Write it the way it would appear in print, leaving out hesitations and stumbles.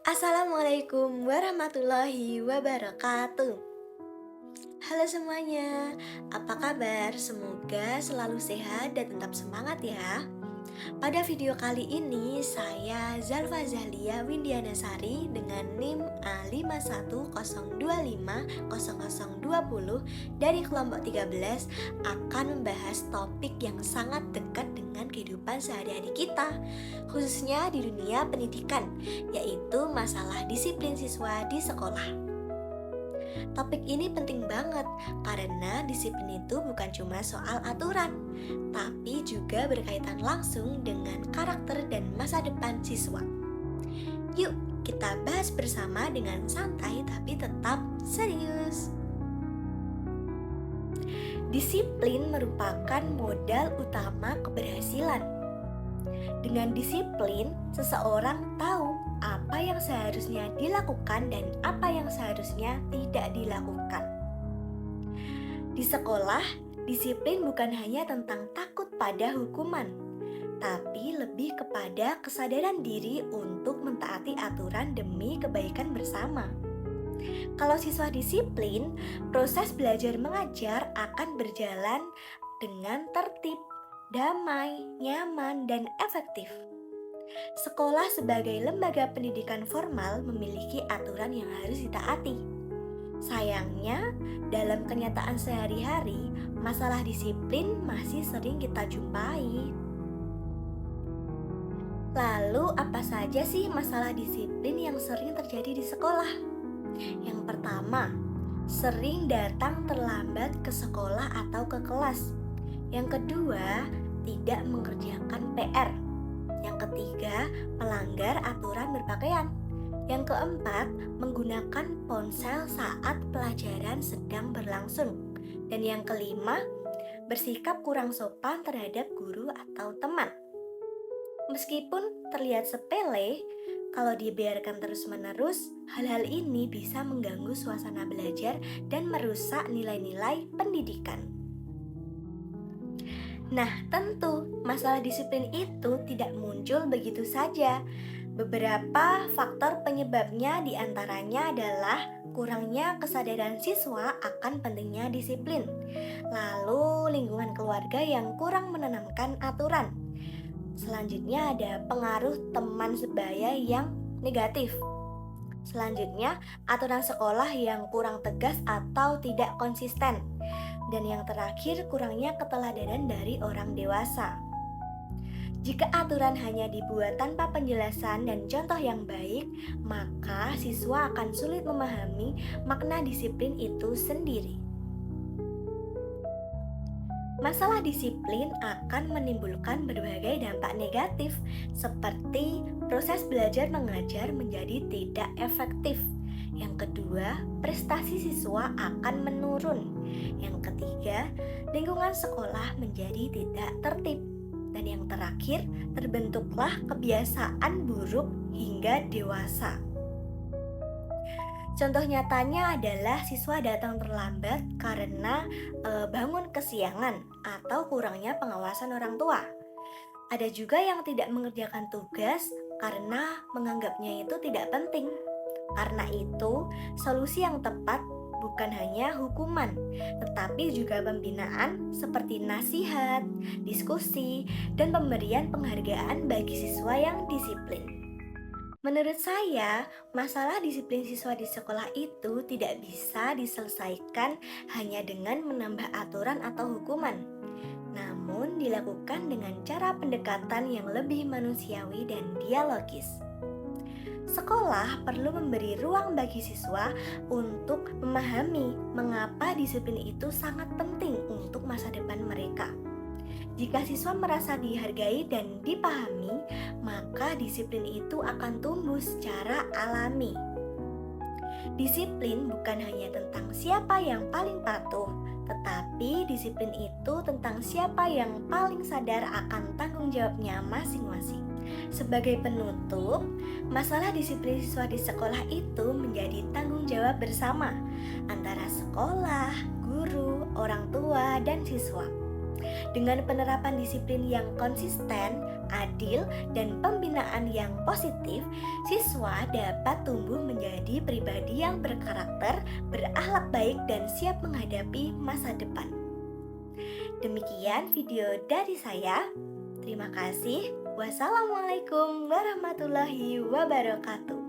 Assalamualaikum warahmatullahi wabarakatuh. Halo semuanya, apa kabar? Semoga selalu sehat dan tetap semangat ya. Pada video kali ini saya Zalfa Zahlia Windianasari dengan NIM A510250020 dari kelompok 13 akan membahas topik yang sangat dekat dengan kehidupan sehari-hari kita, khususnya di dunia pendidikan, yaitu masalah disiplin siswa di sekolah. Topik ini penting banget karena disiplin itu bukan cuma soal aturan, tapi juga berkaitan langsung dengan karakter dan masa depan siswa. Yuk, kita bahas bersama dengan santai tapi tetap serius. Disiplin merupakan modal utama keberhasilan. Dengan disiplin, seseorang tahu apa yang seharusnya dilakukan dan apa yang seharusnya tidak dilakukan. Di sekolah, disiplin bukan hanya tentang takut pada hukuman, tapi lebih kepada kesadaran diri untuk mentaati aturan demi kebaikan bersama. Kalau siswa disiplin, proses belajar mengajar akan berjalan dengan tertib, damai, nyaman, dan efektif. Sekolah sebagai lembaga pendidikan formal memiliki aturan yang harus ditaati. Sayangnya, dalam kenyataan sehari-hari, masalah disiplin masih sering kita jumpai. Lalu, apa saja sih masalah disiplin yang sering terjadi di sekolah? Yang pertama, sering datang terlambat ke sekolah atau ke kelas. Yang kedua, tidak mengerjakan PR. Yang ketiga, melanggar aturan berpakaian. Yang keempat, menggunakan ponsel saat pelajaran sedang berlangsung. Dan yang kelima, bersikap kurang sopan terhadap guru atau teman. Meskipun terlihat sepele, kalau dibiarkan terus-menerus, hal-hal ini bisa mengganggu suasana belajar dan merusak nilai-nilai pendidikan. Nah, tentu masalah disiplin itu tidak muncul begitu saja. Beberapa faktor penyebabnya diantaranya adalah kurangnya kesadaran siswa akan pentingnya disiplin, lalu lingkungan keluarga yang kurang menanamkan aturan. Selanjutnya ada pengaruh teman sebaya yang negatif. Selanjutnya, aturan sekolah yang kurang tegas atau tidak konsisten. Dan yang terakhir, kurangnya keteladanan dari orang dewasa. Jika aturan hanya dibuat tanpa penjelasan dan contoh yang baik, maka siswa akan sulit memahami makna disiplin itu sendiri. Masalah disiplin akan menimbulkan berbagai dampak negatif, seperti proses belajar mengajar menjadi tidak efektif. Yang kedua, prestasi siswa akan menurun. Yang ketiga, lingkungan sekolah menjadi tidak tertib. Dan yang terakhir, terbentuklah kebiasaan buruk hingga dewasa. Contoh nyatanya adalah siswa datang terlambat karena bangun kesiangan atau kurangnya pengawasan orang tua. Ada juga yang tidak mengerjakan tugas karena menganggapnya itu tidak penting. Karena itu, solusi yang tepat bukan hanya hukuman, tetapi juga pembinaan seperti nasihat, diskusi, dan pemberian penghargaan bagi siswa yang disiplin. Menurut saya, masalah disiplin siswa di sekolah itu tidak bisa diselesaikan hanya dengan menambah aturan atau hukuman, namun dilakukan dengan cara pendekatan yang lebih manusiawi dan dialogis. Sekolah perlu memberi ruang bagi siswa untuk memahami mengapa disiplin itu sangat penting untuk masa depan mereka. Jika siswa merasa dihargai dan dipahami, maka disiplin itu akan tumbuh secara alami. Disiplin bukan hanya tentang siapa yang paling patuh, tetapi disiplin itu tentang siapa yang paling sadar akan tanggung jawabnya masing-masing. Sebagai penutup, masalah disiplin siswa di sekolah itu menjadi tanggung jawab bersama antara sekolah, guru, orang tua, dan siswa. Dengan penerapan disiplin yang konsisten, adil, dan pembinaan yang positif, siswa dapat tumbuh menjadi pribadi yang berkarakter, berakhlak baik, dan siap menghadapi masa depan. Demikian video dari saya. Terima kasih. Wassalamualaikum warahmatullahi wabarakatuh.